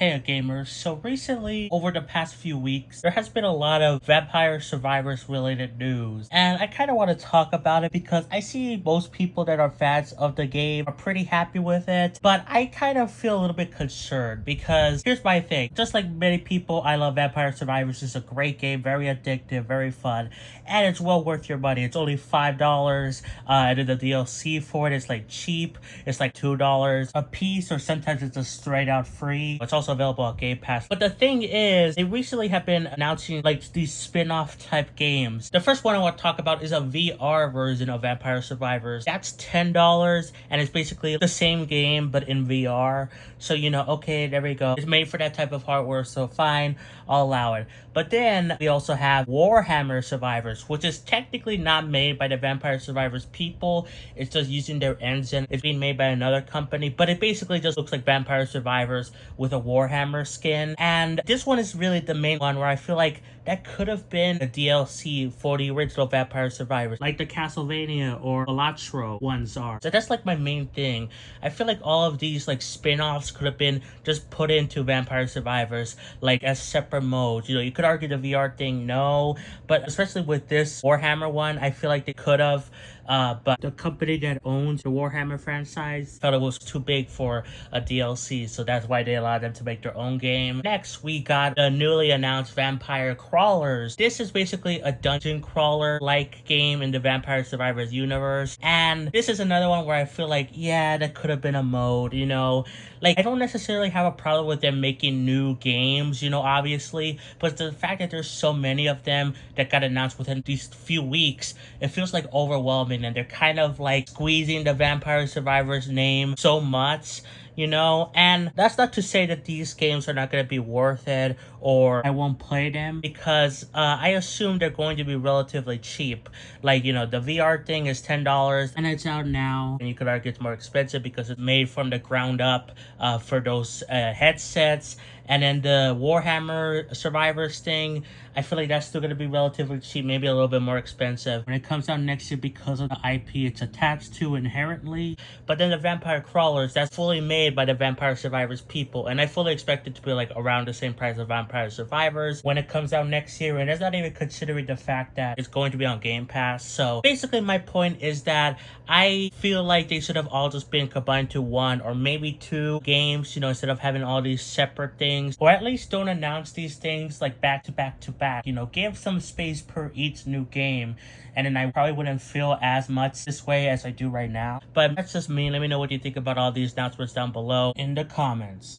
Hey gamers, so recently, over the past few weeks, there has been a lot of Vampire Survivors related news, and I kind of want to talk about it because I see most people that are fans of the game are pretty happy with it, but I kind of feel a little bit concerned because here's my thing. Just like many people, I love Vampire Survivors. It's a great game, very addictive, very fun, and it's well worth your money. It's only $5, and then the DLC for it is like cheap. It's like $2 a piece, or sometimes it's just straight out free. It's also available on Game Pass. But the thing is, they recently have been announcing like these spin-off type games. The first one I want to talk about is a VR version of Vampire Survivors. That's $10, and it's basically the same game but in VR. So okay, there we go. It's made for that type of hardware, so fine, I'll allow it. But then we also have Warhammer Survivors, which is technically not made by the Vampire Survivors people. It's just using their engine. It's being made by another company, but it basically just looks like Vampire Survivors with a Warhammer skin. And this one is really the main one where I feel like that could have been a DLC for the original Vampire Survivors, like the Castlevania or Elatro ones are. So that's like my main thing. I feel like all of these like spin-offs could have been just put into Vampire Survivors like as separate modes. You could argue the VR thing, no, but especially with this Warhammer one, I feel like they could have. But the company that owns the Warhammer franchise felt it was too big for a DLC, so that's why they allowed them to make their own game. Next, we got the newly announced Vampire Crawlers. This is basically a dungeon crawler-like game in the Vampire Survivors universe, and this is another one where I feel like, yeah, that could have been a mode, Like, I don't necessarily have a problem with them making new games, obviously, but the fact that there's so many of them that got announced within these few weeks, it feels like overwhelming, and they're kind of like squeezing the Vampire Survivors name so much, and that's not to say that these games are not going to be worth it or I won't play them, because I assume they're going to be relatively cheap. Like, the VR thing is $10 and it's out now, and you could argue it's more expensive because it's made from the ground up for those headsets. And then the Warhammer Survivors thing, I feel like that's still going to be relatively cheap, maybe a little bit more expensive when it comes out next year because of the IP it's attached to inherently. But then the Vampire Crawlers, that's fully made by the Vampire Survivors people, and I fully expect it to be like around the same price of Vampire Survivors when it comes out next year, and that's not even considering the fact that it's going to be on Game Pass. So basically my point is that I feel like they should have all just been combined to one or maybe two games, instead of having all these separate things. Or at least don't announce these things like back to back to back. Give some space per each new game, and then I probably wouldn't feel as much this way as I do right now. But that's just me. Let me know what you think about all these announcements down below in the comments.